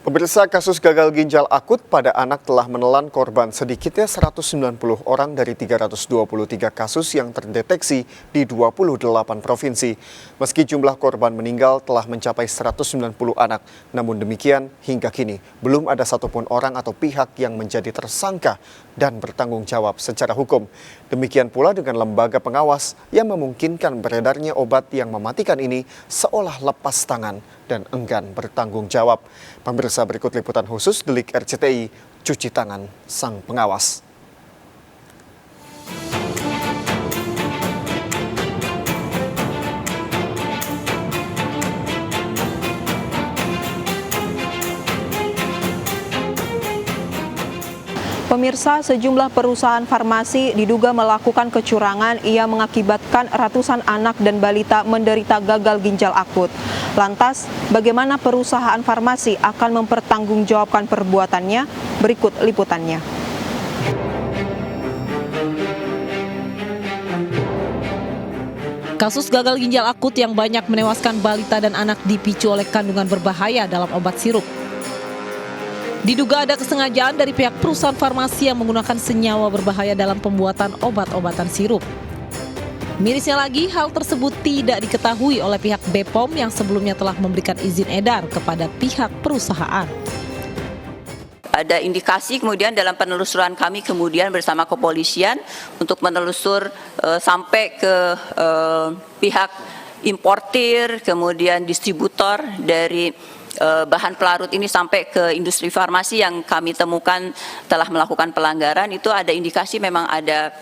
Pemirsa, kasus gagal ginjal akut pada anak telah menelan korban sedikitnya 190 orang dari 323 kasus yang terdeteksi di 28 provinsi. Meski jumlah korban meninggal telah mencapai 190 anak, namun demikian hingga kini belum ada satupun orang atau pihak yang menjadi tersangka dan bertanggung jawab secara hukum. Demikian pula dengan lembaga pengawas yang memungkinkan beredarnya obat yang mematikan ini seolah lepas tangan dan enggan bertanggung jawab. Pemirsa, berikut liputan khusus Delik RCTI, Cuci Tangan Sang Pengawas. Pemirsa, sejumlah perusahaan farmasi diduga melakukan kecurangan yang mengakibatkan ratusan anak dan balita menderita gagal ginjal akut. Lantas, bagaimana perusahaan farmasi akan mempertanggungjawabkan perbuatannya? Berikut liputannya. Kasus gagal ginjal akut yang banyak menewaskan balita dan anak dipicu oleh kandungan berbahaya dalam obat sirup. Diduga ada kesengajaan dari pihak perusahaan farmasi yang menggunakan senyawa berbahaya dalam pembuatan obat-obatan sirup. Mirisnya lagi, hal tersebut tidak diketahui oleh pihak BPOM yang sebelumnya telah memberikan izin edar kepada pihak perusahaan. Ada indikasi kemudian dalam penelusuran kami kemudian bersama kepolisian untuk menelusur sampai ke pihak importir, kemudian distributor dari bahan pelarut ini sampai ke industri farmasi yang kami temukan telah melakukan pelanggaran. Itu ada indikasi memang ada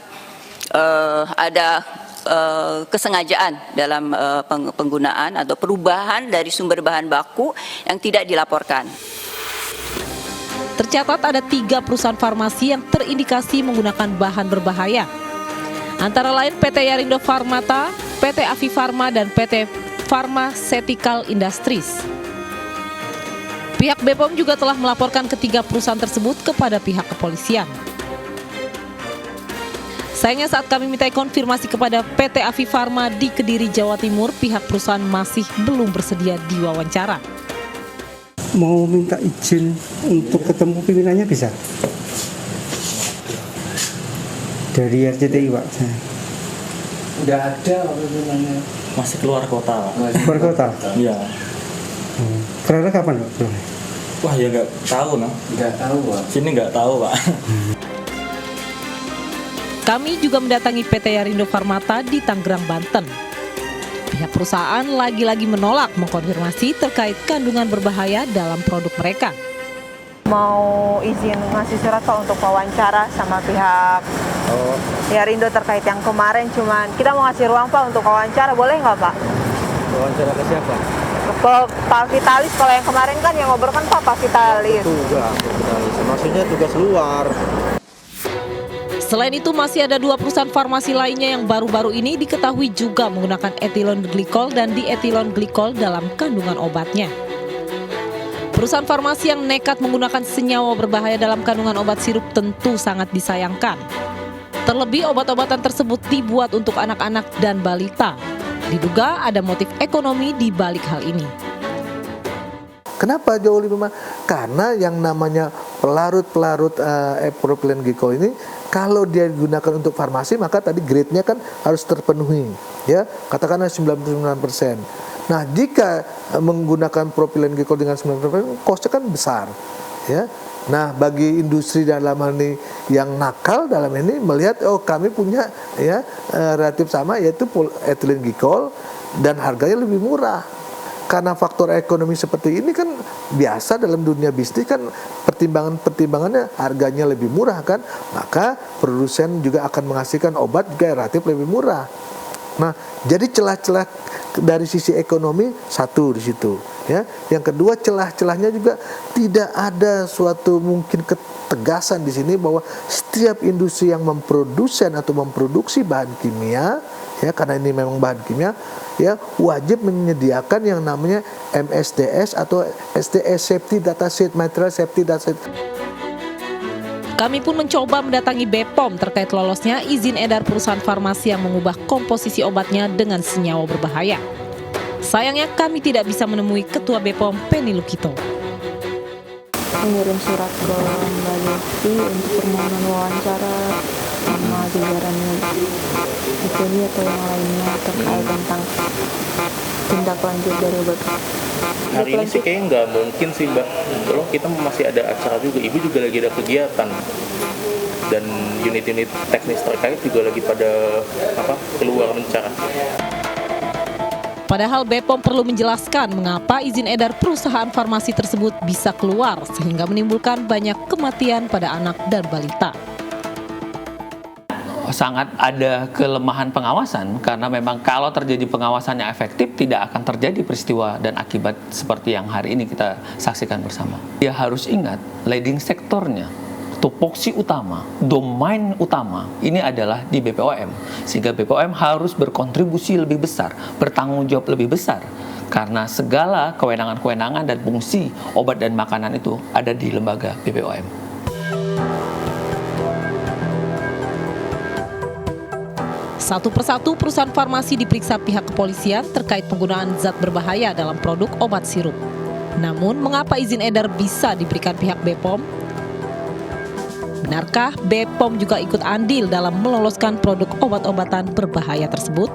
kesengajaan dalam penggunaan atau perubahan dari sumber bahan baku yang tidak dilaporkan. Tercatat ada 3 perusahaan farmasi yang terindikasi menggunakan bahan berbahaya. Antara lain PT Yarindo Pharmata, PT Avi Pharma, dan PT Pharmaceutical Industries. Pihak BPOM juga telah melaporkan ketiga perusahaan tersebut kepada pihak kepolisian. Sayangnya saat kami minta konfirmasi kepada PT Avi Pharma di Kediri, Jawa Timur, pihak perusahaan masih belum bersedia diwawancara. Mau minta izin untuk ketemu pimpinannya bisa? Dari RCTI, Pak. Udah ada pimpinannya. Masih keluar kota, Pak. Keluar kota? Iya. Kira-kira kapan, Pak? Wah, ya nggak tahu, no. Nggak tahu, Pak. Sini nggak tahu, Pak. Kami juga mendatangi PT Yarindo Pharmata di Tangerang, Banten. Pihak perusahaan lagi-lagi menolak mengkonfirmasi terkait kandungan berbahaya dalam produk mereka. Mau izin ngasih surat Pak untuk wawancara sama pihak Yarindo terkait yang kemarin, cuman kita mau ngasih ruang Pak untuk wawancara, boleh nggak Pak? Wawancara ke siapa? Ke Pak Vitalis, kalau yang kemarin kan yang ngobrol kan Pak Vitalis. Tugas, maksudnya tugas luar. Selain itu masih ada 2 perusahaan farmasi lainnya yang baru-baru ini diketahui juga menggunakan ethylene glycol dan diethylene glycol dalam kandungan obatnya. Perusahaan farmasi yang nekat menggunakan senyawa berbahaya dalam kandungan obat sirup tentu sangat disayangkan. Terlebih obat-obatan tersebut dibuat untuk anak-anak dan balita. Diduga ada motif ekonomi di balik hal ini. Kenapa jauh lebih mahal? Karena yang namanya pelarut-pelarut propylene glycol ini kalau dia digunakan untuk farmasi maka tadi grade-nya kan harus terpenuhi, ya. Katakanlah 99%. Nah, jika menggunakan propylene glycol dengan 99%, cost-nya kan besar, ya. Nah, bagi industri dalam hal ini yang nakal dalam ini melihat kami punya ya relatif sama yaitu ethylene glycol dan harganya lebih murah. Karena faktor ekonomi seperti ini kan biasa dalam dunia bisnis kan pertimbangannya harganya lebih murah kan, maka produsen juga akan menghasilkan obat juga relatif lebih murah. Nah, jadi celah-celah dari sisi ekonomi satu di situ, ya. Yang kedua celah-celahnya juga tidak ada suatu mungkin ketegasan di sini bahwa setiap industri yang memproduksi bahan kimia, ya karena ini memang bahan kimia, ya wajib menyediakan yang namanya MSDS atau SDS Safety Data Sheet, Material Safety Data Sheet. Kami pun mencoba mendatangi BPOM terkait lolosnya izin edar perusahaan farmasi yang mengubah komposisi obatnya dengan senyawa berbahaya. Sayangnya kami tidak bisa menemui Ketua BPOM Penny Lukito. mengirim surat ke Mbak Devi untuk permohonan wawancara sama jajaran ini atau yang lainnya terkait tentang tindak lanjut dari obat. Hari ini sih kayaknya nggak mungkin sih Mbak. Kalau kita masih ada acara juga, Ibu juga lagi ada kegiatan. Dan unit-unit teknis terkait juga lagi pada keluar mencara. Padahal BPOM perlu menjelaskan mengapa izin edar perusahaan farmasi tersebut bisa keluar sehingga menimbulkan banyak kematian pada anak dan balita. Sangat ada kelemahan pengawasan karena memang kalau terjadi pengawasan yang efektif tidak akan terjadi peristiwa dan akibat seperti yang hari ini kita saksikan bersama. Dia harus ingat leading sektornya, tupoksi utama, domain utama ini adalah di BPOM, sehingga BPOM harus berkontribusi lebih besar, bertanggung jawab lebih besar karena segala kewenangan-kewenangan dan fungsi obat dan makanan itu ada di lembaga BPOM. Satu persatu perusahaan farmasi diperiksa pihak kepolisian terkait penggunaan zat berbahaya dalam produk obat sirup. Namun, mengapa izin edar bisa diberikan pihak BPOM? Benarkah BPOM juga ikut andil dalam meloloskan produk obat-obatan berbahaya tersebut?